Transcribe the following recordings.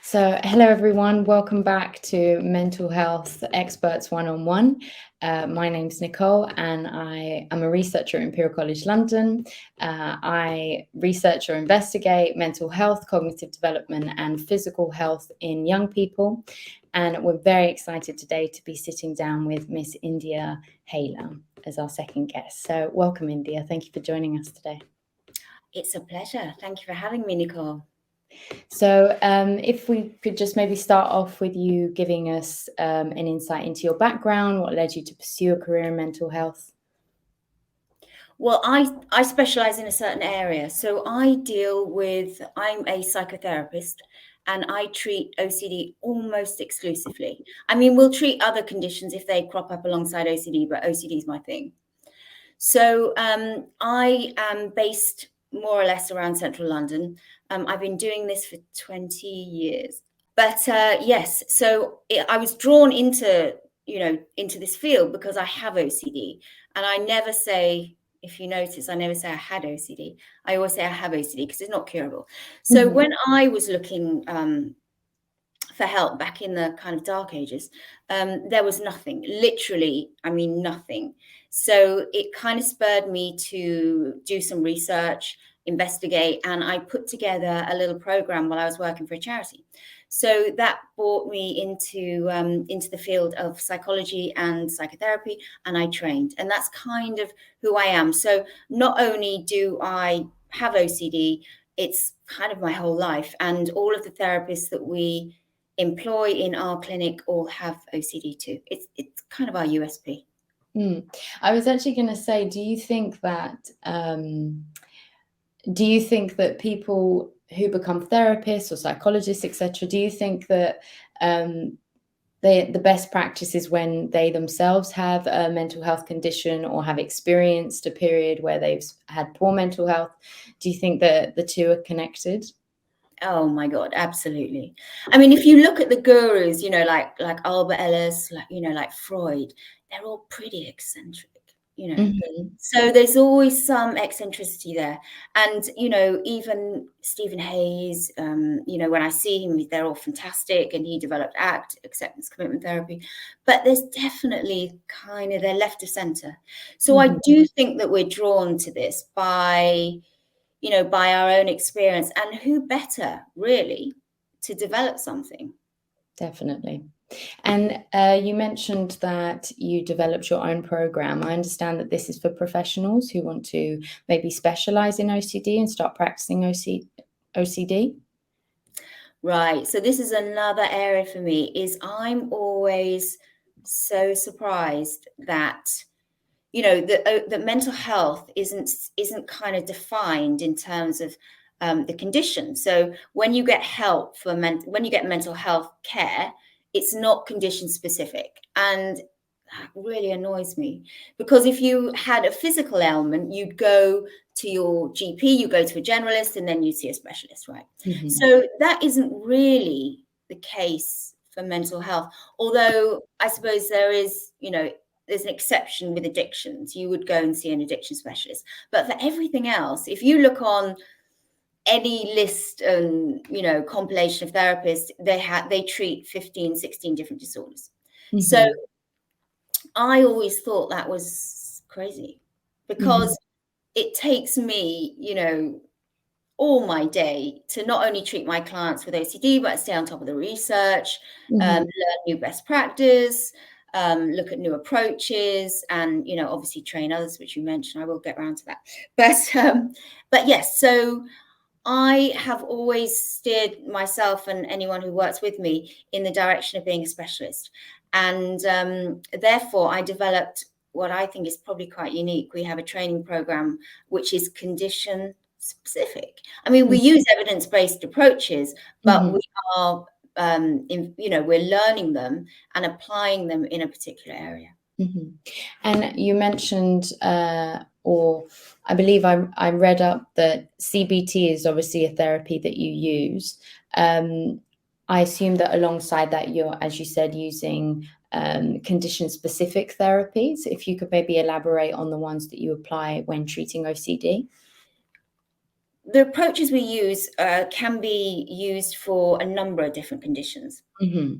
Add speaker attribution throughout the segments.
Speaker 1: Hello everyone, welcome back to Mental Health Experts One-on-One. My name's Nicole and I am a researcher at Imperial College London. I research or investigate mental health, cognitive development and physical health in young people. And we're very excited today to be sitting down with Miss India Haylor as our second guest. So welcome, India. Thank you for joining us today.
Speaker 2: It's a pleasure. Thank you for having me, Nicole.
Speaker 1: So if we could just maybe start off with you giving us an insight into your background, what led you to pursue a career in mental health?
Speaker 2: Well, I specialize in a certain area. So I'm a psychotherapist and I treat OCD almost exclusively. I mean, we'll treat other conditions if they crop up alongside OCD, but OCD is my thing. So I am based more or less around central London. I've been doing this for 20 years. But yes, so I was drawn into this field because I have OCD. And I never say, if you notice, I never say I had OCD. I always say I have OCD because it's not curable. So when I was looking for help back in the kind of dark ages, there was nothing, literally, I mean, nothing. So it kind of spurred me to do some research, investigate, and I put together a little program while I was working for a charity. So that brought me into the field of psychology and psychotherapy, and I trained, and that's kind of who I am. So not only do I have OCD, it's kind of my whole life, and all of the therapists that we employ in our clinic all have OCD too. It's kind of our USP.
Speaker 1: I was actually going to say, do you think that people who become therapists or psychologists, etc., do you think that the best practice is when they themselves have a mental health condition or have experienced a period where they've had poor mental health? Do you think that the two are connected?
Speaker 2: Oh my God, absolutely. I mean, if you look at the gurus, like Albert Ellis, like Freud, they're all pretty eccentric, So there's always some eccentricity there. And, even Stephen Hayes, when I see him, they're all fantastic. And he developed ACT, acceptance commitment therapy. But there's definitely they're left of center. So I do think that we're drawn to this by our own experience, and who better really to develop something.
Speaker 1: Definitely. And you mentioned that you developed your own program. I understand that this is for professionals who want to maybe specialize in OCD and start practicing OCD.
Speaker 2: Right. So this is another area for me, is I'm always so surprised that that mental health isn't kind of defined in terms of the condition. So when you get help when you get mental health care, it's not condition specific, and that really annoys me, because if you had a physical ailment, you'd go to your GP, you go to a generalist, and then you see a specialist, right? So that isn't really the case for mental health, although I suppose there is, there's an exception with addictions. You would go and see an addiction specialist. But for everything else, if you look on any list and, compilation of therapists, they treat 15, 16 different disorders. So I always thought that was crazy, because it takes me, all my day to not only treat my clients with OCD, but stay on top of the research, learn new best practice, look at new approaches, and obviously train others, which you mentioned. I will get around to that, but yes. So I have always steered myself and anyone who works with me in the direction of being a specialist, and therefore I developed what I think is probably quite unique. We have a training program which is condition specific. I mean, we use evidence-based approaches, but we are we're learning them and applying them in a particular area.
Speaker 1: And you mentioned, or I believe I read up that CBT is obviously a therapy that you use. I assume that alongside that, you're, as you said, using condition-specific therapies. If you could maybe elaborate on the ones that you apply when treating OCD.
Speaker 2: the approaches we use can be used for a number of different conditions.
Speaker 1: Mm-hmm.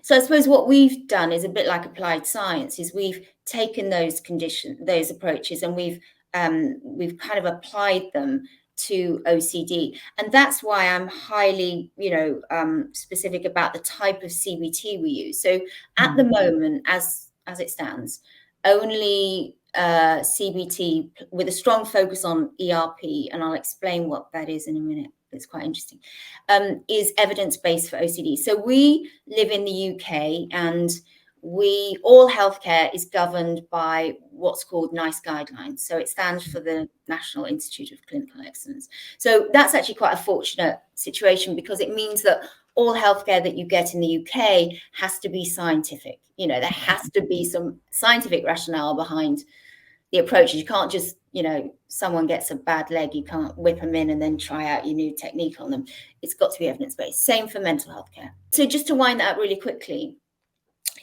Speaker 2: So I suppose what we've done is a bit like applied science, is we've taken those approaches, and we've kind of applied them to OCD. And that's why I'm highly, specific about the type of CBT we use. So at the moment, as it stands, only CBT with a strong focus on ERP, and I'll explain what that is in a minute. It's quite interesting, is evidence-based for OCD. So we live in the UK, and all healthcare is governed by what's called NICE guidelines. So it stands for the National Institute of Clinical Excellence. So that's actually quite a fortunate situation, because it means that all healthcare that you get in the UK has to be scientific. There has to be some scientific rationale behind the approaches. You can't just, someone gets a bad leg, you can't whip them in and then try out your new technique on them. It's got to be evidence-based. Same for mental health care. So just to wind that up really quickly,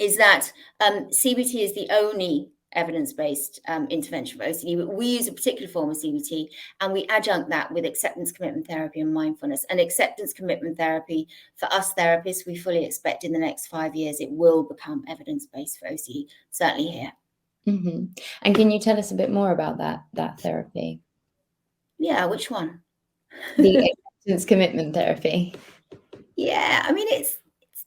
Speaker 2: is that CBT is the only evidence-based intervention for OCD, but we use a particular form of CBT, and we adjunct that with acceptance commitment therapy and mindfulness. And acceptance commitment therapy, for us therapists, we fully expect in the next 5 years it will become evidence-based for OCD, certainly here.
Speaker 1: Mm-hmm. And can you tell us a bit more about that therapy?
Speaker 2: Yeah, which one?
Speaker 1: The acceptance commitment therapy.
Speaker 2: Yeah, I mean,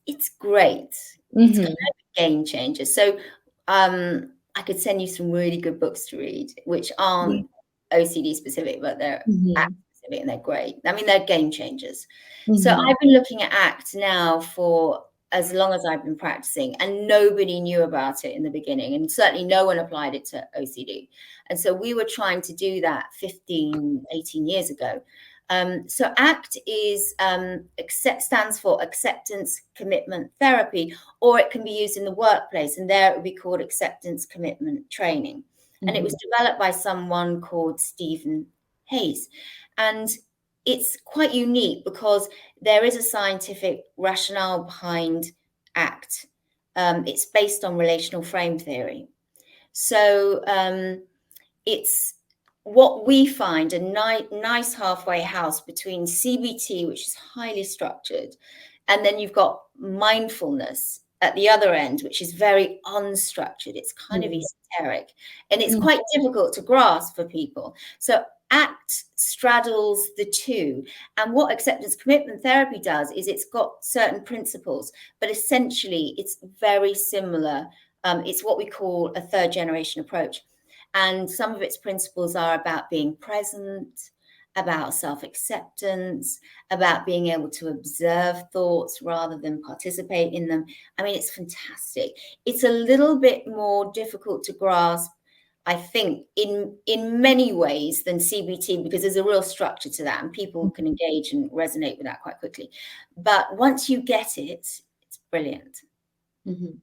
Speaker 2: it's great.
Speaker 1: Mm-hmm.
Speaker 2: It's kind of a game changer. So I could send you some really good books to read, which aren't OCD specific, but they're ACT specific, and they're great. I mean, they're game changers. So I've been looking at ACT now for as long as I've been practicing, and nobody knew about it in the beginning, and certainly no one applied it to OCD. And so we were trying to do that 15, 18 years ago. So ACT stands for Acceptance Commitment Therapy, or it can be used in the workplace, and there it would be called Acceptance Commitment Training. And it was developed by someone called Stephen Hayes. And it's quite unique because there is a scientific rationale behind ACT. It's based on relational frame theory. So it's what we find a nice halfway house between CBT, which is highly structured, and then you've got mindfulness at the other end, which is very unstructured. It's kind of esoteric, and it's quite difficult to grasp for people. So ACT straddles the two. And what acceptance commitment therapy does is it's got certain principles, but essentially it's very similar. It's what we call a third generation approach. And some of its principles are about being present, about self-acceptance, about being able to observe thoughts rather than participate in them. I mean, it's fantastic. It's a little bit more difficult to grasp, I think, in many ways than CBT, because there's a real structure to that, and people can engage and resonate with that quite quickly. But once you get it, it's brilliant.
Speaker 1: Mm-hmm.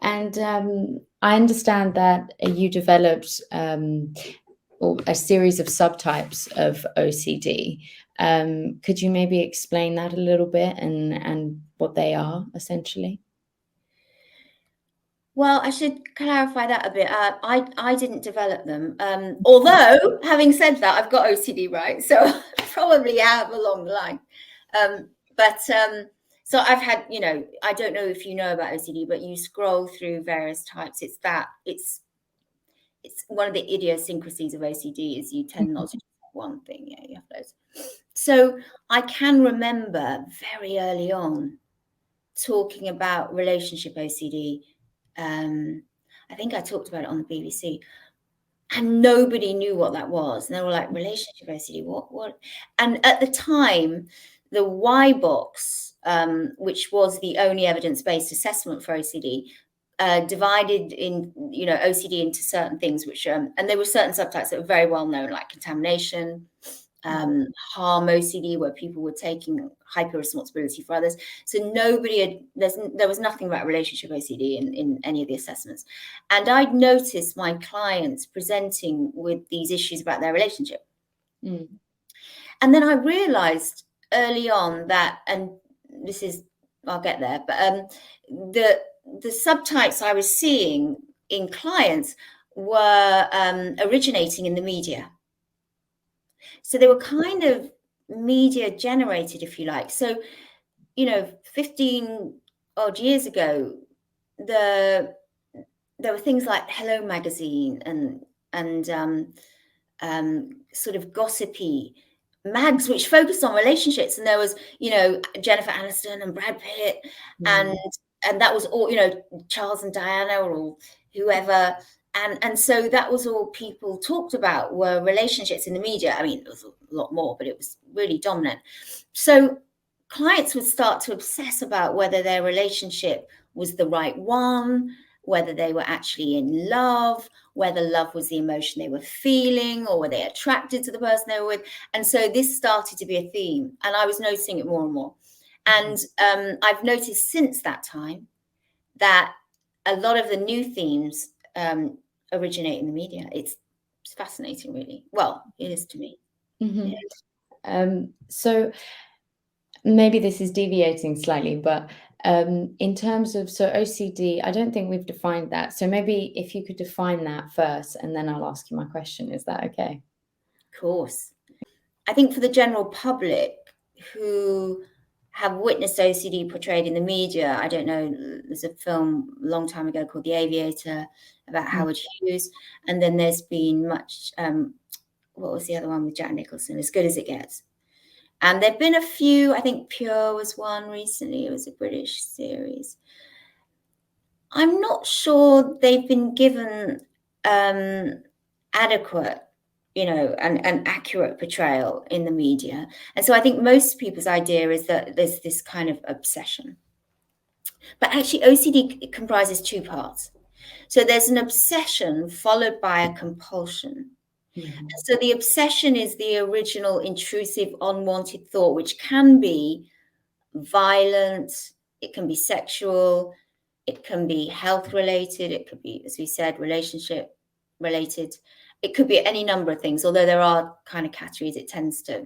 Speaker 1: And I understand that you developed a series of subtypes of OCD. Could you maybe explain that a little bit and what they are essentially?
Speaker 2: Well, I should clarify that a bit. I didn't develop them. Although, having said that, I've got OCD, right? So I probably have along the line. So I've had, I don't know if you know about OCD, but you scroll through various types. It's one of the idiosyncrasies of OCD is you tend not to just have one thing. Yeah, you have those. So I can remember very early on talking about relationship OCD. I think I talked about it on the BBC, and nobody knew what that was. And they were like, relationship OCD, what? And at the time, the Y box, which was the only evidence-based assessment for OCD, divided in, OCD into certain things, which, and there were certain subtypes that were very well known, like contamination, harm OCD, where people were taking hyper responsibility for others. So there was nothing about relationship OCD in any of the assessments. And I'd noticed my clients presenting with these issues about their relationship. And then I realized early on that, and I'll get there, but the subtypes I was seeing in clients were originating in the media. So they were kind of media generated, if you like. So, 15 odd years ago, there were things like Hello Magazine and sort of gossipy mags which focused on relationships, and there was Jennifer Aniston and Brad Pitt, and that was all, Charles and Diana or whoever, and so that was all people talked about were relationships in the media. I mean, there was a lot more, but it was really dominant. So clients would start to obsess about whether their relationship was the right one, whether they were actually in love, whether love was the emotion they were feeling, or were they attracted to the person they were with. And so this started to be a theme, and I was noticing it more and more. And I've noticed since that time that a lot of the new themes originate in the media. It's fascinating, really. Well, it is to me.
Speaker 1: Mm-hmm. Yeah. So maybe this is deviating slightly, but in terms of, so OCD, I don't think we've defined that. So maybe if you could define that first, and then I'll ask you my question. Is that okay?
Speaker 2: Of course. I think for the general public who have witnessed OCD portrayed in the media, I don't know, there's a film a long time ago called The Aviator about Howard Hughes. And then there's been much, what was the other one with Jack Nicholson? As Good as It Gets. And there've been a few, I think Pure was one recently. It was a British series. I'm not sure they've been given adequate, an accurate portrayal in the media. And so I think most people's idea is that there's this kind of obsession. But actually, OCD comprises two parts. So there's an obsession followed by a compulsion. Mm-hmm. So the obsession is the original intrusive, unwanted thought, which can be violent, it can be sexual, it can be health related, it could be, as we said, relationship related. It could be any number of things, although there are kind of categories it tends to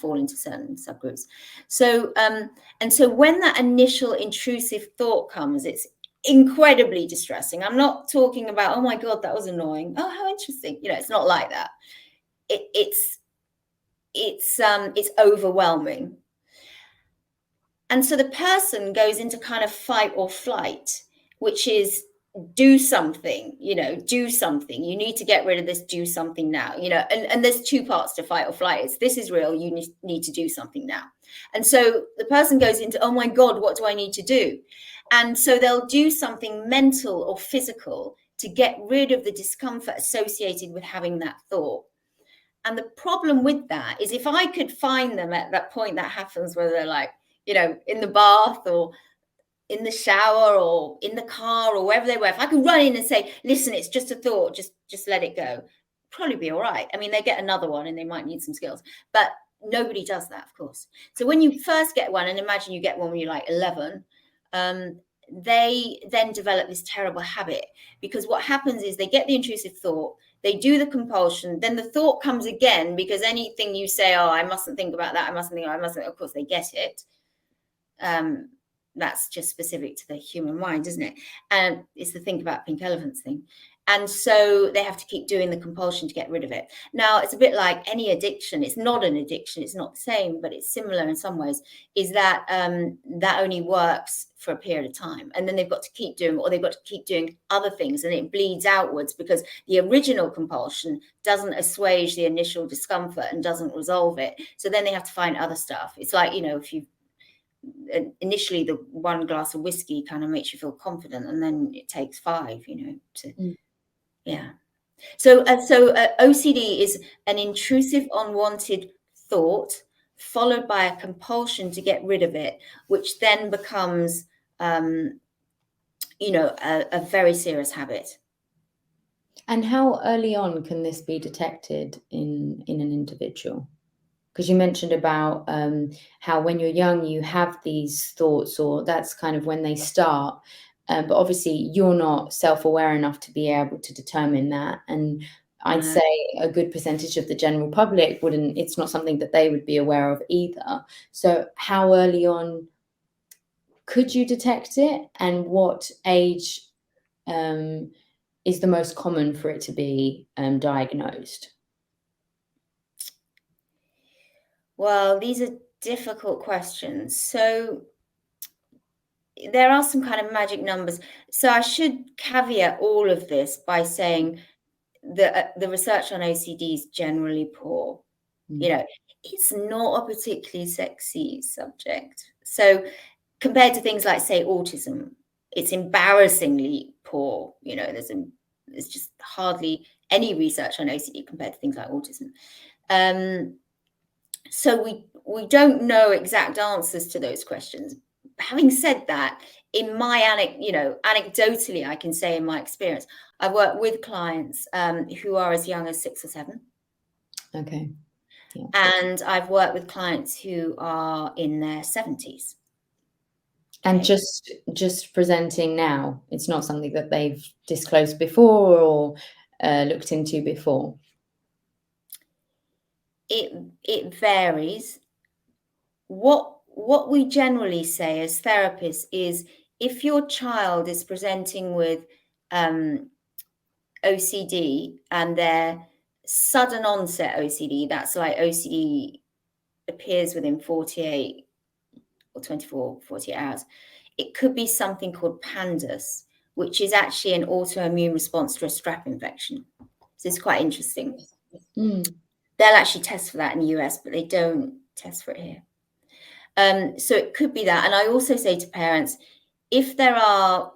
Speaker 2: fall into certain subgroups. So and so when that initial intrusive thought comes, it's incredibly distressing. I'm not talking about, oh my God, that was annoying. Oh, how interesting. It's not like that. It's overwhelming. And so the person goes into kind of fight or flight, which is do something, do something. You need to get rid of this, do something now, and there's two parts to fight or flight. It's this is real, you need to do something now. And so the person goes into, oh my God, what do I need to do? And so they'll do something mental or physical to get rid of the discomfort associated with having that thought. And the problem with that is if I could find them at that point that happens where they're like, in the bath or in the shower or in the car or wherever they were, if I could run in and say, listen, it's just a thought, just let it go, probably be all right. I mean, they get another one and they might need some skills, but nobody does that, of course. So when you first get one, and imagine you get one when you're like 11, they then develop this terrible habit, because what happens is they get the intrusive thought, they do the compulsion, then the thought comes again, because anything you say, oh, I mustn't think about that, of course they get it. That's just specific to the human mind, isn't it? And it's the think about pink elephants thing. And so they have to keep doing the compulsion to get rid of it. Now, it's a bit like any addiction. It's not an addiction. It's not the same, but it's similar in some ways, is that that only works for a period of time. And then they've got to keep doing, or they've got to keep doing other things, and it bleeds outwards because the original compulsion doesn't assuage the initial discomfort and doesn't resolve it. So then they have to find other stuff. It's like, if you initially the one glass of whiskey kind of makes you feel confident, and then it takes 5, yeah. So OCD is an intrusive, unwanted thought followed by a compulsion to get rid of it, which then becomes, a very serious habit.
Speaker 1: And how early on can this be detected in an individual? Because you mentioned about how when you're young, you have these thoughts, or that's kind of when they start. But obviously, you're not self-aware enough to be able to determine that. And I'd say a good percentage of the general public it's not something that they would be aware of either. So how early on could you detect it? And what age is the most common for it to be diagnosed?
Speaker 2: Well, these are difficult questions. So there are some kind of magic numbers. So I should caveat all of this by saying that the research on OCD is generally poor. You know, it's not a particularly sexy subject. So compared to things like, say, autism, it's embarrassingly poor. You know, there's just hardly any research on OCD compared to things like autism. So we don't know exact answers to those questions. Having said that, in my anecdotally, I can say in my experience, I've worked with clients who are as young as 6 or 7.
Speaker 1: Okay.
Speaker 2: Yeah. And I've worked with clients who are in their 70s.
Speaker 1: And
Speaker 2: Okay.
Speaker 1: just presenting now, it's not something that they've disclosed before or looked into before.
Speaker 2: It varies. What we generally say as therapists is, if your child is presenting with OCD and their sudden onset OCD, that's like OCD appears within 48 or 24, 48 hours, it could be something called PANDAS, which is actually an autoimmune response to a strep infection. So it's quite interesting. They'll actually test for that in the US, but they don't test for it here. So it could be that. And I also say to parents, if there are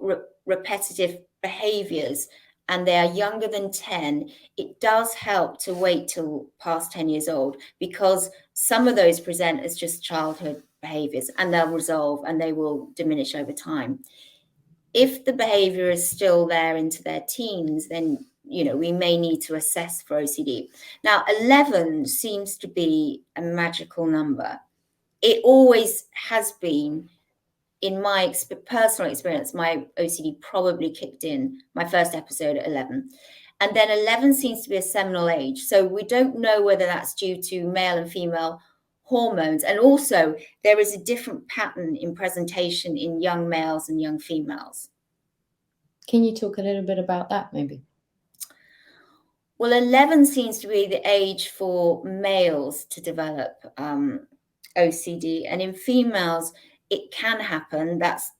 Speaker 2: repetitive behaviors and they are younger than 10, it does help to wait till past 10 years old, because some of those present as just childhood behaviors and they'll resolve and they will diminish over time. If the behavior is still there into their teens, then we may need to assess for OCD. Now, 11 seems to be a magical number. It always has been. In my personal experience, my OCD probably kicked in my first episode at 11. And then 11 seems to be a seminal age. So we don't know whether that's due to male and female hormones. And also, there is a different pattern in presentation in young males and young females.
Speaker 1: Can you talk a little bit about that, maybe?
Speaker 2: Well, 11 seems to be the age for males to develop OCD. And in females, it can happen. That's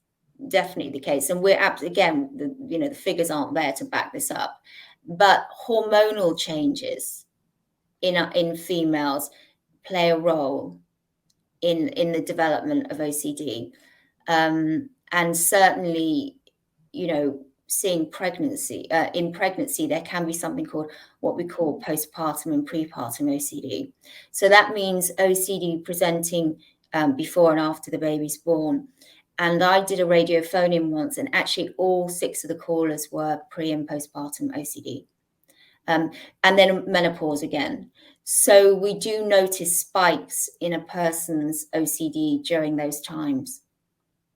Speaker 2: definitely the case. And we're again, the figures aren't there to back this up. But hormonal changes in females play a role in the development of OCD. And certainly, seeing pregnancy, in pregnancy, there can be something called what we call postpartum and prepartum OCD. So that means OCD presenting before and after the baby's born. And I did a radio phone-in once, and actually all 6 of the callers were pre and postpartum OCD. And then menopause again. So we do notice spikes in a person's OCD during those times.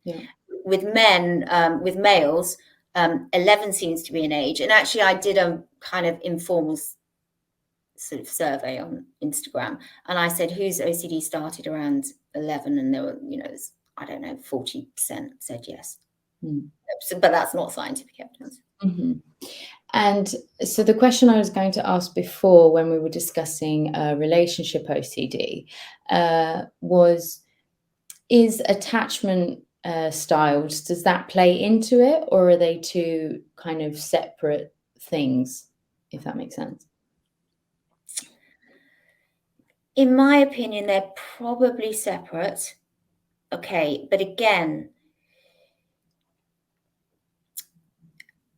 Speaker 1: Yeah.
Speaker 2: With males, 11 seems to be an age. And actually, I did a kind of informal sort of survey on Instagram, and I said, whose OCD started around 11? And there were, I don't know, 40% said yes. So, but that's not scientific evidence.
Speaker 1: And so the question I was going to ask before, when we were discussing relationship OCD, was, is attachment styles, does that play into it, or are they two kind of separate things, if that makes sense?
Speaker 2: In my opinion, they're probably separate. Okay, but again,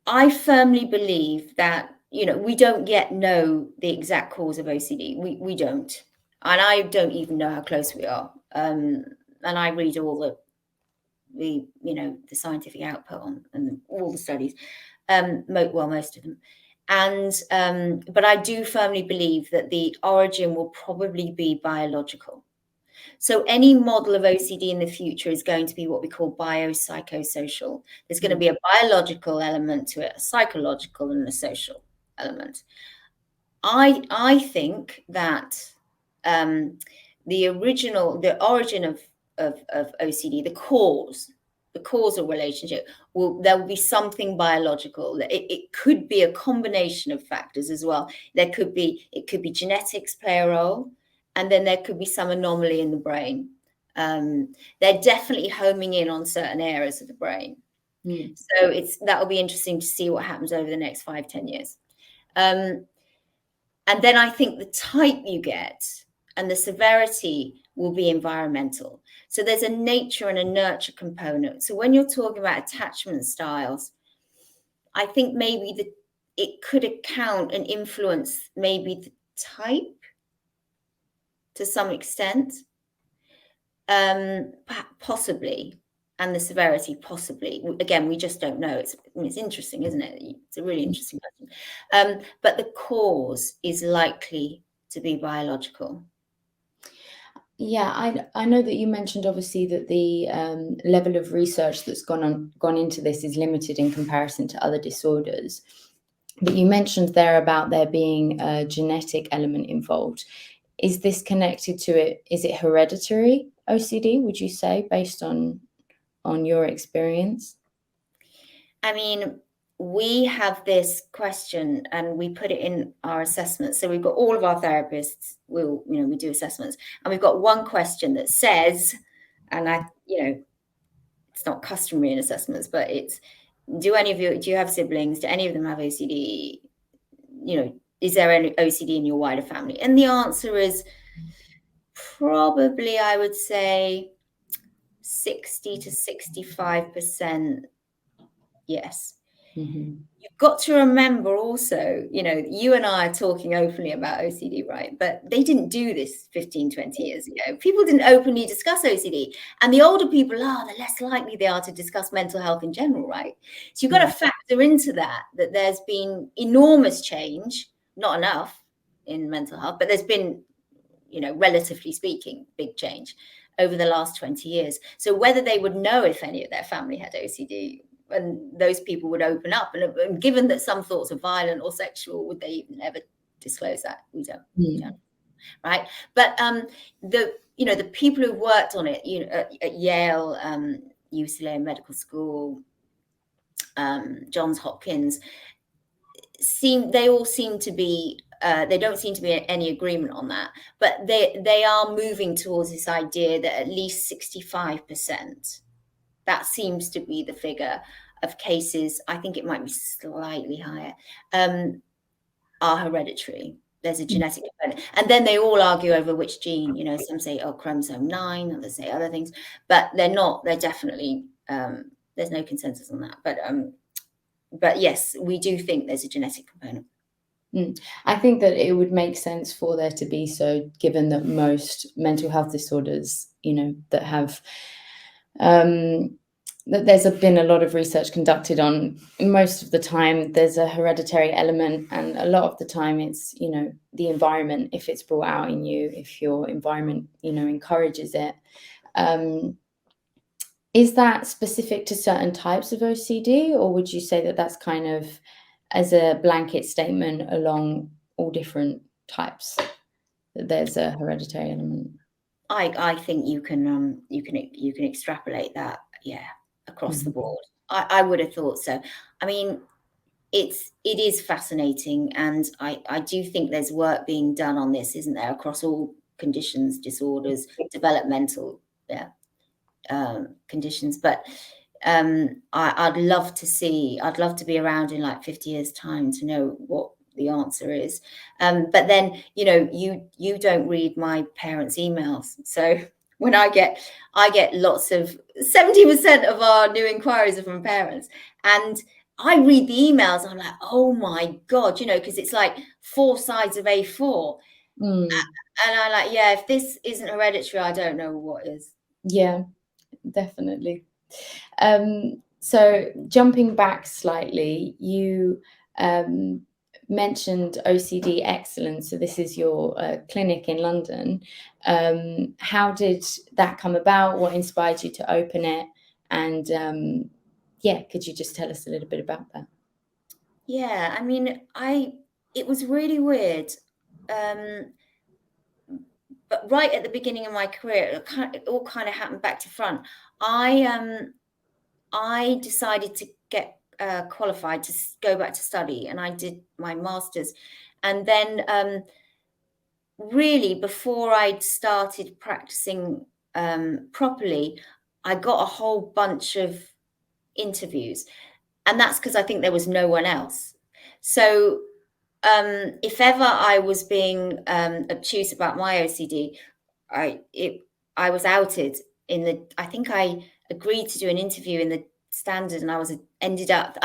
Speaker 2: I firmly believe that, we don't yet know the exact cause of OCD. We don't. And I don't even know how close we are. And I read all the scientific output on and all the studies, most of them. And but I do firmly believe that the origin will probably be biological. So any model of OCD in the future is going to be what we call biopsychosocial. There's going to be a biological element to it, a psychological and a social element. I think that the origin of OCD, the causal relationship, there will be something biological. It could be a combination of factors as well. It could be genetics play a role. and then there could be some anomaly in the brain. They're definitely homing in on certain areas of the brain. So that'll be interesting to see what happens over the next 5-10 years. And then I think the type you get and the severity will be environmental. So there's a nature and a nurture component. So when you're talking about attachment styles, I think maybe it could account and influence maybe the type to some extent, possibly, and the severity possibly. Again, we just don't know. It's interesting, isn't it? It's a really interesting question. But the cause is likely to be biological.
Speaker 1: Yeah, I know that you mentioned obviously that the level of research that's gone into this is limited in comparison to other disorders. But you mentioned there about there being a genetic element involved. Is this connected to it? Is it hereditary OCD, would you say, based on your experience?
Speaker 2: I mean, we have this question and we put it in our assessments. So we've got all of our therapists, we do assessments, and we've got one question that says, and it's not customary in assessments, but it's, do you have siblings? Do any of them have OCD? Is there any OCD in your wider family? And the answer is probably, I would say, 60 to 65% yes.
Speaker 1: Mm-hmm.
Speaker 2: You've got to remember also, you and I are talking openly about OCD, right? But they didn't do this 15, 20 years ago. People didn't openly discuss OCD. And the older people are, the less likely they are to discuss mental health in general, right? So you've got to factor into that there's been enormous change, not enough in mental health, but there's been, relatively speaking, big change over the last 20 years. So whether they would know if any of their family had OCD, and those people would open up, and given that some thoughts are violent or sexual, would they even ever disclose that? We don't, right? But the people who've worked on it, at Yale, UCLA Medical School, Johns Hopkins, they all seem to be. They don't seem to be any agreement on that, but they are moving towards this idea that at least 65%. That seems to be the figure of cases. I think it might be slightly higher, are hereditary. There's a genetic component. And then they all argue over which gene, some say, chromosome 9, others say other things, but they're not, they're definitely, there's no consensus on that. But yes, we do think there's a genetic component.
Speaker 1: I think that it would make sense for there to be so, given that most mental health disorders, that have that there's been a lot of research conducted on, most of the time there's a hereditary element, and a lot of the time it's the environment, if it's brought out in you, if your environment encourages it. Is that specific to certain types of OCD, or would you say that that's kind of as a blanket statement along all different types, that there's a hereditary element?
Speaker 2: I think you can extrapolate that, across the board. I would have thought so. I mean, it is fascinating, and I do think there's work being done on this, isn't there, across all conditions, disorders, developmental conditions. But I'd love to be around in like 50 years' time to know what the answer is. But then, you don't read my parents' emails. So when I get lots of 70% of our new inquiries are from parents, and I read the emails, and I'm like, oh my God, because it's like 4 sides of A4. And I'm like, if this isn't hereditary, I don't know what is.
Speaker 1: Yeah, definitely. So jumping back slightly, you mentioned OCD Excellence. So this is your clinic in London. How did that come about? What inspired you to open it? And could you just tell us a little bit about that?
Speaker 2: Yeah, I mean, it was really weird. But right at the beginning of my career, it all kind of happened back to front. I decided to get qualified to go back to study, and I did my master's, and then really, before I'd started practicing properly, I got a whole bunch of interviews, and that's because I think there was no one else. So if ever I was being obtuse about my OCD, I was outed in the. I think I agreed to do an interview in the Standard, and I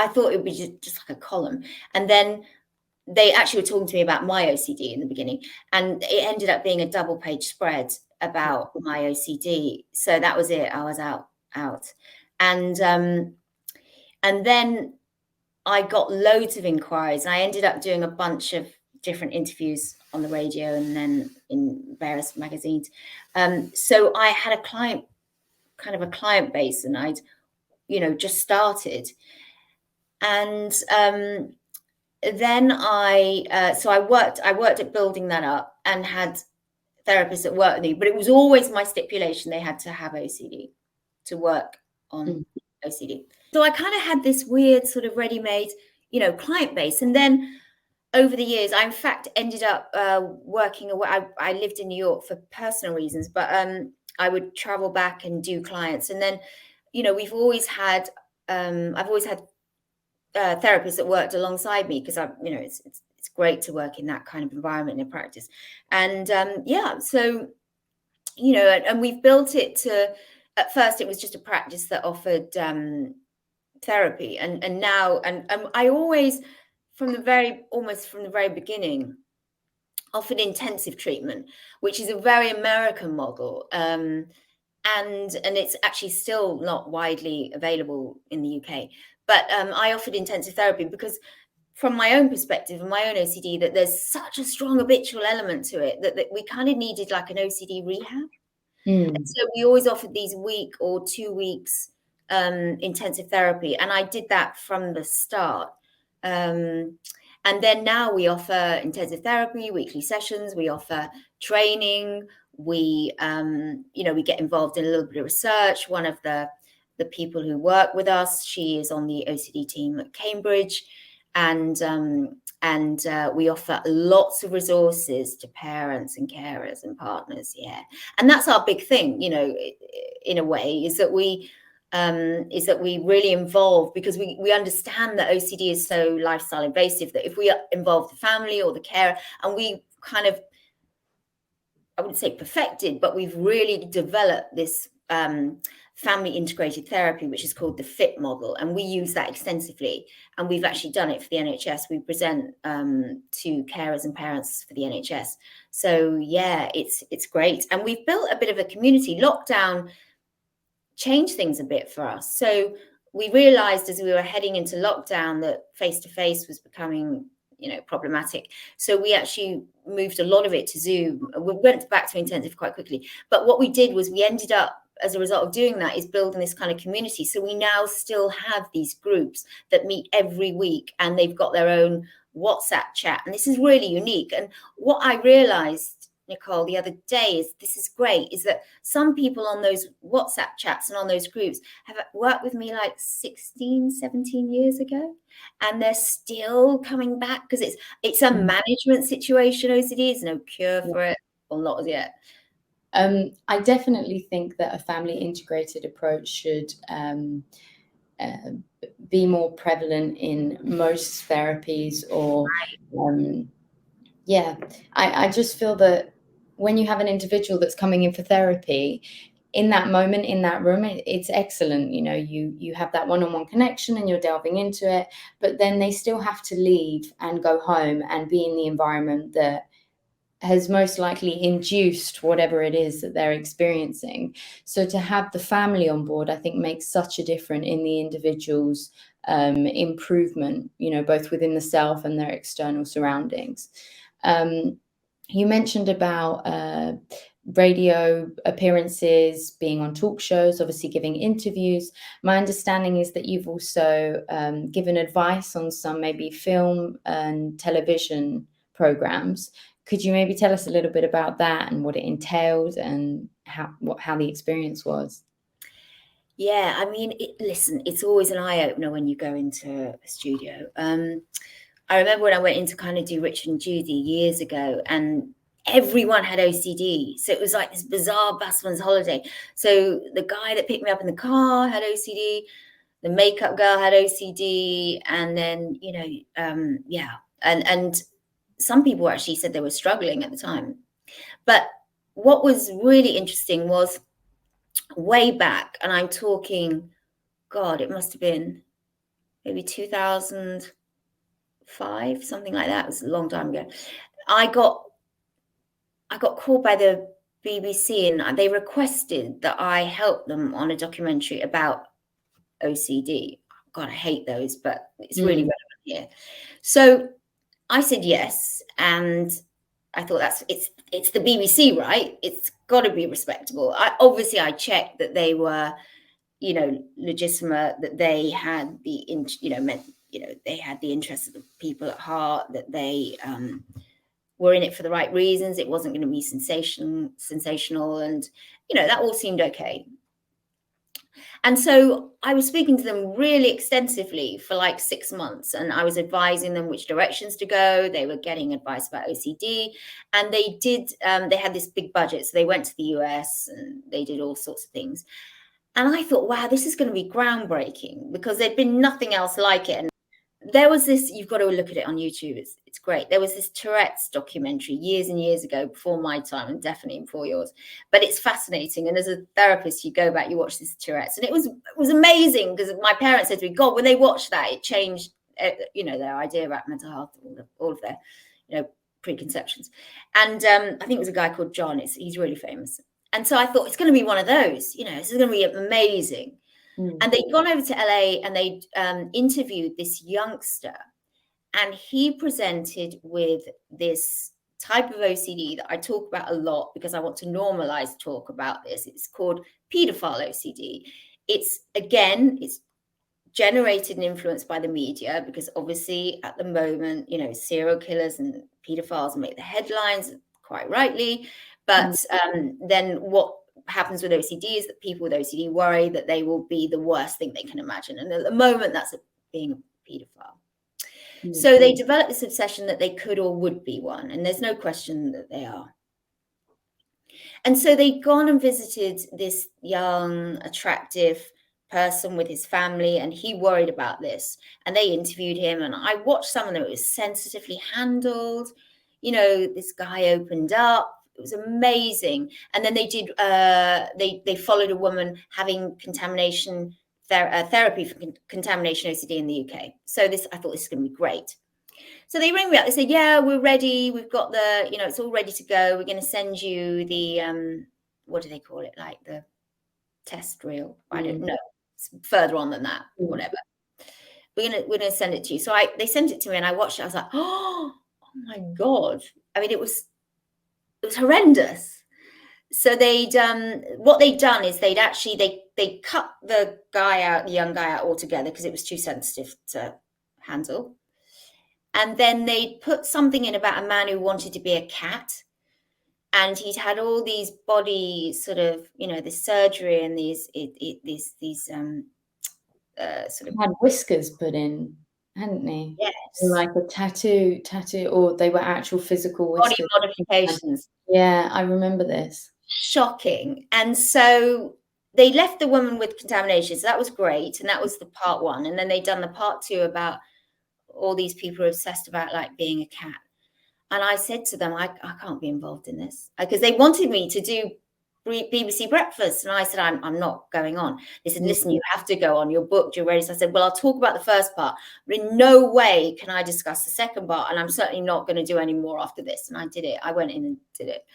Speaker 2: thought it would be just like a column, and then they actually were talking to me about my OCD in the beginning, and it ended up being a double-page spread about my OCD. So that was it. I was out, and then I got loads of inquiries. I ended up doing a bunch of different interviews on the radio and then in various magazines. So I had a client base, and I'd, just started. And then I worked at building that up and had therapists that worked with me, but it was always my stipulation they had to have OCD to work on OCD. So I kind of had this weird sort of ready-made, client base. And then over the years, I in fact ended up working away. I lived in New York for personal reasons, but I would travel back and do clients. And then, I've always had therapists that worked alongside me, because it's great to work in that kind of environment in practice. And so and we've built it to. At first, it was just a practice that offered therapy, and now and I always almost from the very beginning offered intensive treatment, which is a very American model, and it's actually still not widely available in the UK. But I offered intensive therapy because, from my own perspective and my own OCD, that there's such a strong habitual element to it that we kind of needed like an OCD rehab. And so we always offered these week or 2 weeks intensive therapy, and I did that from the start. And then now we offer intensive therapy, weekly sessions. We offer training. We get involved in a little bit of research. One of the people who work with us, she is on the OCD team at Cambridge, and we offer lots of resources to parents and carers and partners. Yeah, and that's our big thing, in a way, is that we really involve, because we understand that OCD is so lifestyle invasive that if we involve the family or the carer, and we kind of, I wouldn't say perfected, but we've really developed this family integrated therapy, which is called the FIT model, and we use that extensively, and we've actually done it for the NHS. We present to carers and parents for the NHS. So yeah, it's great, and we've built a bit of a community. Lockdown changed things a bit for us, so we realized as we were heading into lockdown that face-to-face was becoming problematic. So we actually moved a lot of it to Zoom. We went back to intensive quite quickly, but what we did was we ended up, as a result of doing that, is building this kind of community. So we now still have these groups that meet every week, and they've got their own WhatsApp chat, and this is really unique. And what I realized, Nicole, the other day is great, is that some people on those WhatsApp chats and on those groups have worked with me like 16, 17 years ago, and they're still coming back because it's a management situation. OCD is no cure for it, or not as yet.
Speaker 1: I definitely think that a family integrated approach should be more prevalent in most therapies, or I just feel that when you have an individual that's coming in for therapy, in that moment, in that room, it's excellent. You have that one-on-one connection and you're delving into it, but then they still have to leave and go home and be in the environment that has most likely induced whatever it is that they're experiencing. So to have the family on board, I think, makes such a difference in the individual's improvement, both within the self and their external surroundings. You mentioned about radio appearances, being on talk shows, obviously giving interviews. My understanding is that you've also given advice on some maybe film and television programs. Could you maybe tell us a little bit about that and what it entailed and how the experience was?
Speaker 2: Yeah, I mean, listen, it's always an eye-opener when you go into a studio. I remember when I went in to kind of do Richard and Judy years ago, and everyone had OCD. So it was like this bizarre busman's holiday. So the guy that picked me up in the car had OCD, the makeup girl had OCD, and then, you know, yeah. And some people actually said they were struggling at the time. But what was really interesting was way back, and I'm talking, God, it must have been maybe 2005, something like that. It was a long time ago. I got called by the BBC, and they requested that I help them on a documentary about OCD. God, I hate those, but it's really relevant here. So I said yes, and I thought it's the BBC, right? It's got to be respectable. I checked that they were, you know, legitimate, that they had the they had the interests of the people at heart, that they were in it for the right reasons. It wasn't going to be sensational, and you know, that all seemed okay. And so I was speaking to them really extensively for like 6 months, and I was advising them which directions to go. They were getting advice about OCD, and they had this big budget. So they went to the US and they did all sorts of things. And I thought, wow, this is going to be groundbreaking, because there'd been nothing else like it. And there was this, you've got to look at it on YouTube. It's great. There was this Tourette's documentary years and years ago, before my time, and definitely before yours. But it's fascinating. And as a therapist, you go back, you watch this Tourette's, and it was amazing, because my parents said to me, God, when they watched that, it changed, you know, their idea about mental health, all of their, you know, preconceptions. And I think it was a guy called John. He's really famous. And so I thought, it's going to be one of those. You know, this is going to be amazing. And they'd gone over to LA, and they'd interviewed this youngster, and he presented with this type of OCD that I talk about a lot, because I want to normalize talk about this. It's called pedophile OCD. It's generated and influenced by the media, because obviously at the moment, you know, serial killers and pedophiles make the headlines, quite rightly. But then what happens with OCD is that people with OCD worry that they will be the worst thing they can imagine. And at the moment, that's being a pedophile. So they developed this obsession that they could or would be one. And there's no question that they are. And so they'd gone and visited this young, attractive person with his family, and he worried about this. And they interviewed him, and I watched some of them. It was sensitively handled. You know, this guy opened up. It was amazing. And then they did, they followed a woman having contamination therapy for contamination OCD in the UK. So I thought this is going to be great. So they ring me up. They say, yeah, we're ready. We've got it's all ready to go. We're going to send you the, what do they call it? Like the test reel. I don't know. It's further on than that, whatever. We're going to send it to you. So they sent it to me, and I watched it. I was like, oh my God. I mean, it was horrendous. So what they'd done is they cut the young guy out altogether, because it was too sensitive to handle. And then they put something in about a man who wanted to be a cat, and he'd had all these body sort of, you know, this surgery and these sort of
Speaker 1: had whiskers put in, hadn't he?
Speaker 2: Yes.
Speaker 1: Like a tattoo, or they were actual physical whiskers.
Speaker 2: Body modifications.
Speaker 1: Yeah, I remember this.
Speaker 2: Shocking. And so they left the woman with contamination. So that was great. And that was the part one. And then they'd done the part two about all these people who are obsessed about like being a cat. And I said to them, I can't be involved in this, because they wanted me to do BBC Breakfast. And I said, I'm not going on. They said, listen, you have to go on. You're booked, you're ready. So I said, well, I'll talk about the first part, but in no way can I discuss the second part. And I'm certainly not going to do any more after this. And I did it. I went in and did it.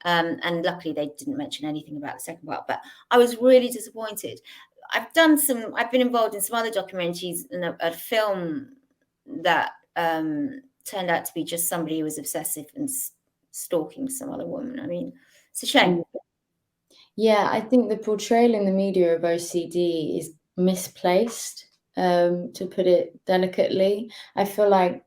Speaker 2: And luckily they didn't mention anything about the second part, but I was really disappointed. I've been involved in some other documentaries, and a film that turned out to be just somebody who was obsessive and stalking some other woman. I mean, it's a shame.
Speaker 1: Yeah, I think the portrayal in the media of OCD is misplaced, to put it delicately. I feel like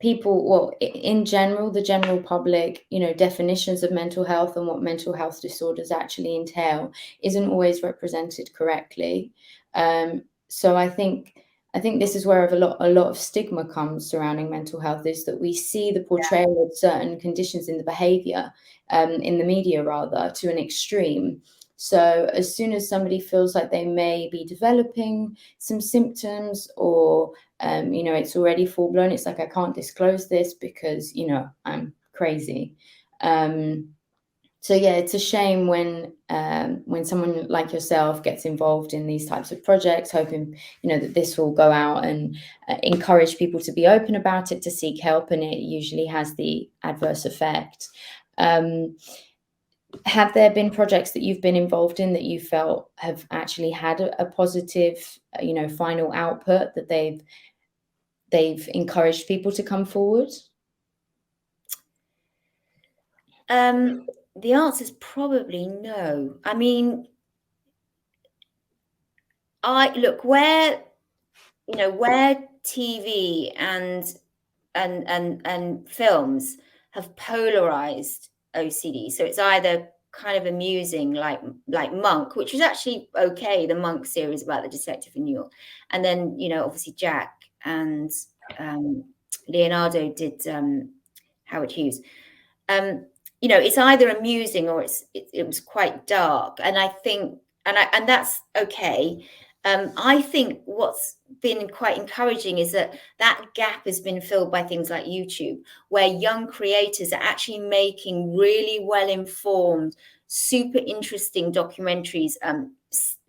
Speaker 1: people, well, in general, the general public, you know, definitions of mental health and what mental health disorders actually entail isn't always represented correctly. So I think I think this is where a lot of stigma comes surrounding mental health, is that we see the portrayal of certain conditions in the behavior, in the media rather, to an extreme. So as soon as somebody feels like they may be developing some symptoms, or it's already full blown, it's like, I can't disclose this because I'm crazy. So yeah, it's a shame when someone like yourself gets involved in these types of projects, hoping that this will go out and encourage people to be open about it, to seek help, and it usually has the adverse effect. Have there been projects that you've been involved in that you felt have actually had a positive, final output, that they've encouraged people to come forward?
Speaker 2: The answer is probably no. I mean, where TV and films have polarized OCD. So it's either kind of amusing, like Monk, which was actually okay, the Monk series about the detective in New York, and then obviously Jack and Leonardo did Howard Hughes. It's either amusing or it was quite dark, and I think and that's okay. I think what's been quite encouraging is that gap has been filled by things like YouTube, where young creators are actually making really well-informed, super interesting documentaries,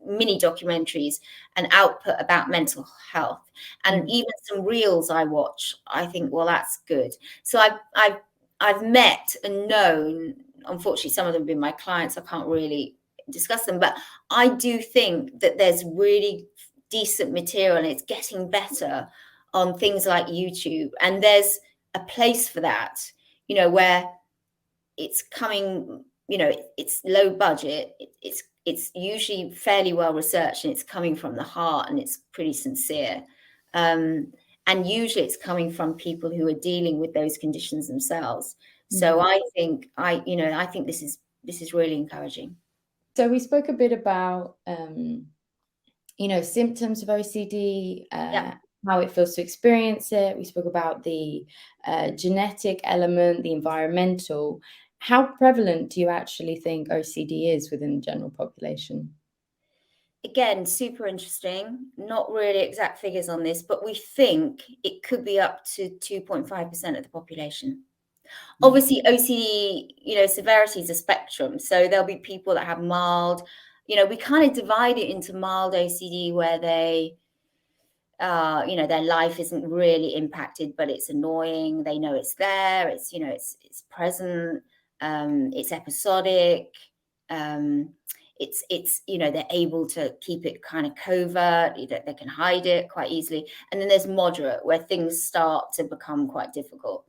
Speaker 2: mini documentaries, and output about mental health. And even some reels I watch, I think, well, that's good. So I've met and known, unfortunately, some of them have been my clients. I can't really discuss them, but I do think that there's really decent material, and it's getting better on things like YouTube. And there's a place for that, where it's coming, it's low budget, it's usually fairly well researched, and it's coming from the heart, and it's pretty sincere. And usually it's coming from people who are dealing with those conditions themselves. So I think this is really encouraging.
Speaker 1: So we spoke a bit about symptoms of OCD, how it feels to experience it. We spoke about the genetic element, the environmental. How prevalent do you actually think OCD is within the general population?
Speaker 2: Again, super interesting. Not really exact figures on this, but we think it could be up to 2.5% of the population. Obviously, OCD, severity is a spectrum. So there'll be people that have mild, we kind of divide it into mild OCD, where they, their life isn't really impacted, but it's annoying. They know it's there. It's, it's present. It's episodic. It's they're able to keep it kind of covert, that they can hide it quite easily. And then there's moderate, where things start to become quite difficult.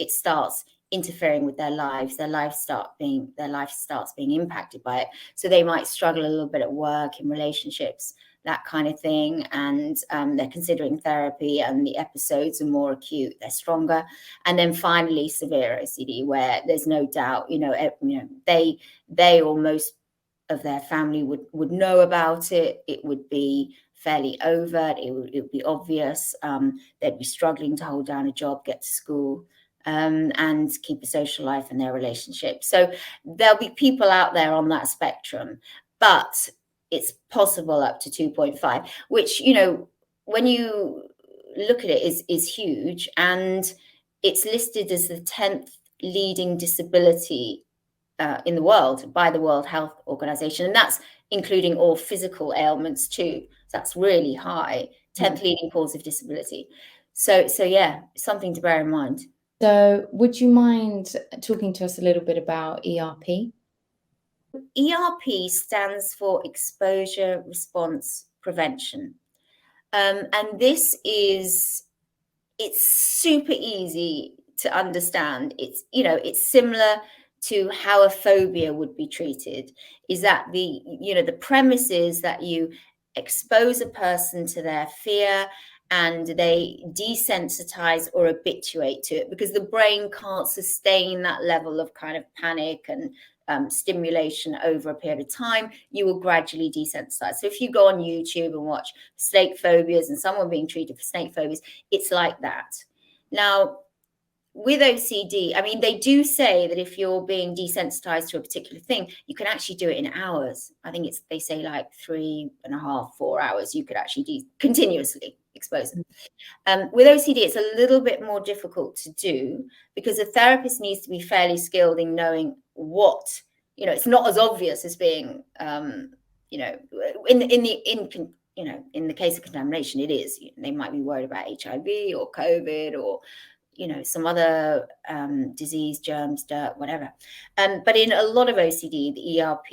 Speaker 2: It starts interfering with their lives. Their life starts being impacted by it. So they might struggle a little bit at work, in relationships, that kind of thing. And they're considering therapy, and the episodes are more acute, they're stronger. And then finally, severe OCD, where there's no doubt, they or most of their family would know about it. It would be fairly overt. It would be obvious. They'd be struggling to hold down a job, get to school, and keep a social life and their relationship. So there'll be people out there on that spectrum, but it's possible up to 2.5, which, when you look at it, is huge. And it's listed as the 10th leading disability in the world by the World Health Organization. And that's including all physical ailments too. So that's really high, 10th leading cause of disability. So yeah, something to bear in mind.
Speaker 1: So would you mind talking to us a little bit about ERP?
Speaker 2: ERP stands for Exposure Response Prevention. And this it's super easy to understand. It's similar to how a phobia would be treated. Is that the premise is that you expose a person to their fear, and they desensitize or habituate to it, because the brain can't sustain that level of kind of panic and stimulation over a period of time, you will gradually desensitize. So if you go on YouTube and watch snake phobias and someone being treated for snake phobias, it's like that. Now, with OCD, I mean, they do say that if you're being desensitized to a particular thing, you can actually do it in hours. I think they say like 3.5, 4 hours, you could actually continuously expose them. With OCD, it's a little bit more difficult to do because a therapist needs to be fairly skilled in knowing what, it's not as obvious as being, in the case of contamination, it is. They might be worried about HIV or COVID or some other disease, germs, dirt, whatever. But in a lot of OCD, the ERP,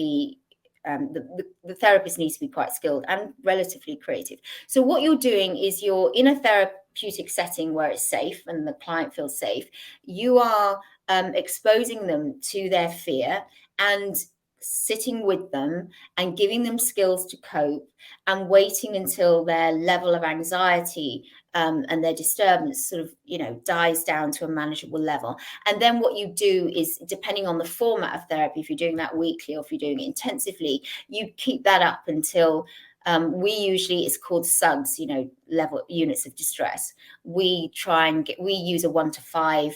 Speaker 2: the therapist needs to be quite skilled and relatively creative. So what you're doing is you're in a therapeutic setting where it's safe and the client feels safe. You are exposing them to their fear and sitting with them and giving them skills to cope and waiting until their level of anxiety and their disturbance sort of, dies down to a manageable level. And then what you do is, depending on the format of therapy, if you're doing that weekly or if you're doing it intensively, you keep that up until it's called SUDS, level units of distress. We use a 1 to 5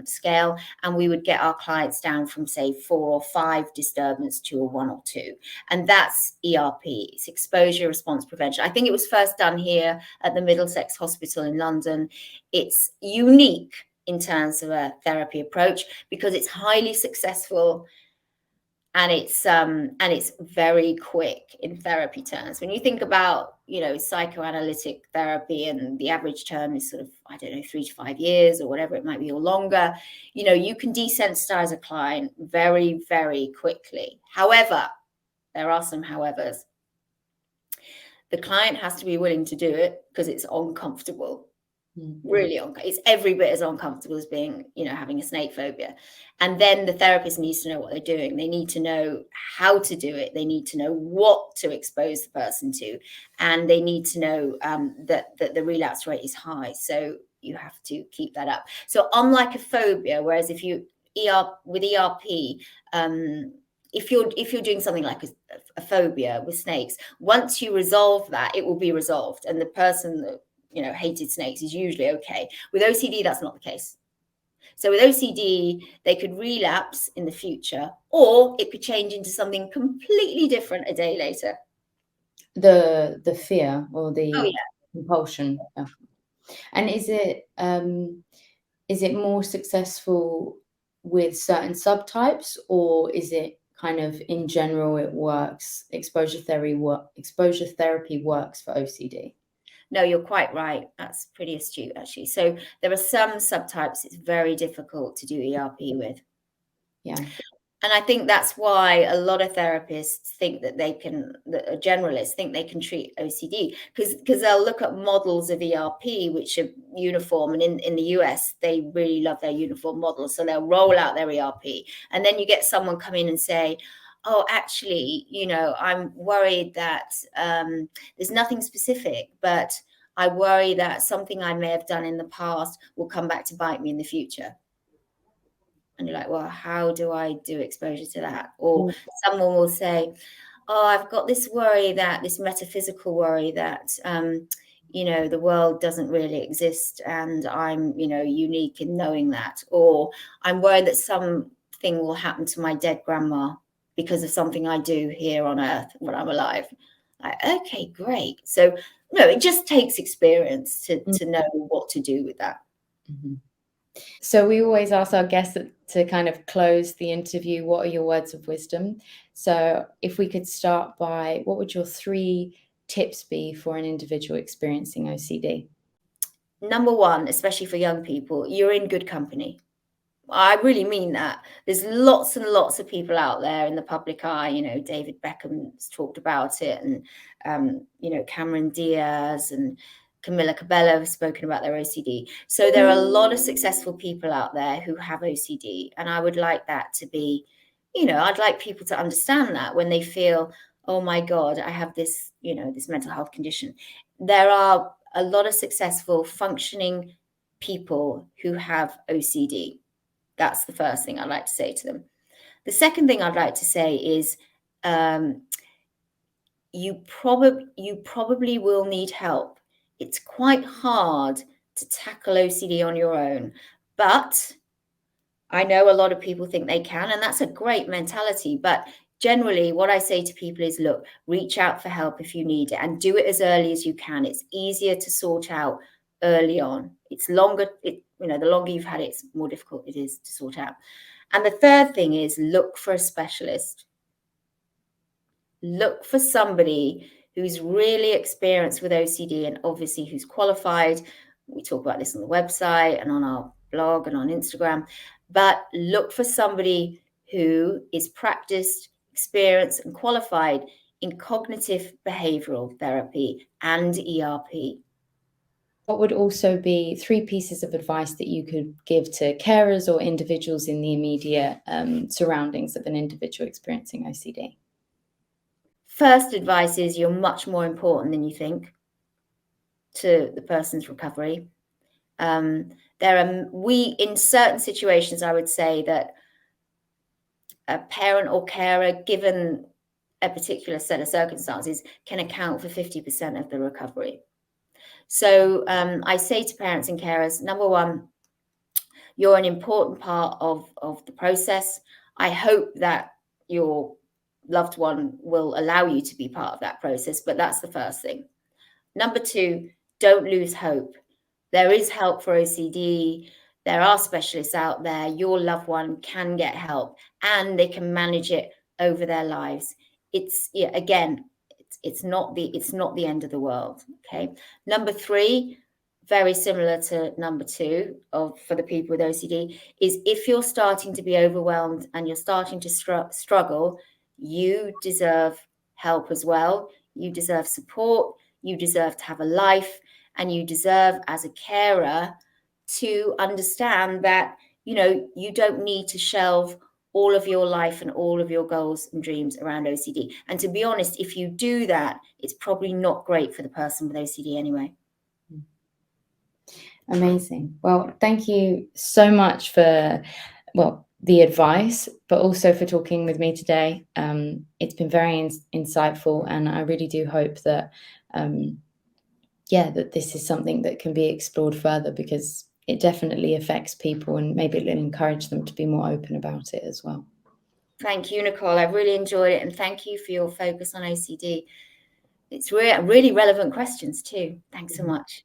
Speaker 2: scale, and we would get our clients down from, say, 4 or 5 disturbance to a 1 or 2. And that's ERP, it's exposure response prevention. I think it was first done here at the Middlesex Hospital in London. It's unique in terms of a therapy approach because it's highly successful. And it's very quick in therapy terms. When you think about, psychoanalytic therapy, and the average term is sort of, 3 to 5 years or whatever it might be, or longer, you can desensitize a client very, very quickly. However, there are some howevers. The client has to be willing to do it because it's uncomfortable. Really it's every bit as uncomfortable as being, having a snake phobia. And then the therapist needs to know what they're doing. They need to know how to do it. They need to know what to expose the person to, and they need to know that the relapse rate is high. So you have to keep that up. So unlike a phobia, whereas with ERP, if you're doing something like a phobia with snakes, once you resolve that, it will be resolved, and the person that hated snakes is usually okay. With OCD, that's not the case. So with OCD, they could relapse in the future, or it could change into something completely different a day later.
Speaker 1: The fear or the compulsion. Yeah. And is it more successful with certain subtypes, or is it kind of in general it works? Exposure therapy works for OCD.
Speaker 2: No, you're quite right. That's pretty astute, actually. So there are some subtypes it's very difficult to do ERP with.
Speaker 1: Yeah.
Speaker 2: And I think that's why a lot of therapists think that generalists think they can treat OCD, because they'll look at models of ERP which are uniform. And in the US, they really love their uniform models. So they'll roll out their ERP. And then you get someone come in and say, oh, actually, I'm worried that there's nothing specific, but I worry that something I may have done in the past will come back to bite me in the future. And you're like, well, how do I do exposure to that? Or someone will say, oh, I've got this metaphysical worry that, the world doesn't really exist, and I'm, unique in knowing that. Or I'm worried that something will happen to my dead grandma because of something I do here on earth when I'm alive. Like, okay, great. So no, it just takes experience to know what to do with that.
Speaker 1: Mm-hmm. So we always ask our guests to kind of close the interview, what are your words of wisdom? So if we could start by, what would your 3 tips be for an individual experiencing OCD?
Speaker 2: Number 1, especially for young people, you're in good company. I really mean that. There's lots and lots of people out there in the public eye. David Beckham's talked about it, and Cameron Diaz and Camilla Cabello have spoken about their OCD. So there are a lot of successful people out there who have OCD, and I would like that to be, I'd like people to understand that when they feel, oh my God, I have this, this mental health condition. There are a lot of successful, functioning people who have OCD. That's the first thing I'd like to say to them. The second thing I'd like to say is you probably will need help. It's quite hard to tackle OCD on your own, but I know a lot of people think they can, and that's a great mentality. But generally, what I say to people is, look, reach out for help if you need it, and do it as early as you can. It's easier to sort out early on. It's longer, the longer you've had it, it's more difficult it is to sort out. And the third thing is, look for a specialist. Look for somebody who's really experienced with OCD and obviously who's qualified. We talk about this on the website and on our blog and on Instagram, but look for somebody who is practiced, experienced and qualified in cognitive behavioral therapy and ERP.
Speaker 1: What would also be 3 pieces of advice that you could give to carers or individuals in the immediate surroundings of an individual experiencing OCD?
Speaker 2: First advice is you're much more important than you think to the person's recovery. In certain situations, I would say that a parent or carer, given a particular set of circumstances, can account for 50% of the recovery. So I say to parents and carers, number one, you're an important part of the process. I hope that your loved one will allow you to be part of that process, but that's the first thing. Number two, don't lose hope. There is help for OCD. There are specialists out there. Your loved one can get help and they can manage it over their lives. It's not the end of the world. Okay. Number three, very similar to number two for the people with OCD, is if you're starting to be overwhelmed and you're starting to struggle, you deserve help as well. You deserve support. You deserve to have a life, and you deserve, as a carer, to understand that, you don't need to shelve all of your life and all of your goals and dreams around OCD. And to be honest, if you do that, it's probably not great for the person with OCD anyway.
Speaker 1: Amazing. Well, thank you so much for, the advice, but also for talking with me today. It's been very insightful, and I really do hope that, that this is something that can be explored further, because it definitely affects people, and maybe it'll encourage them to be more open about it as well.
Speaker 2: Thank you, Nicole. I've really enjoyed it, and thank you for your focus on OCD. It's really relevant questions too. Thanks so much.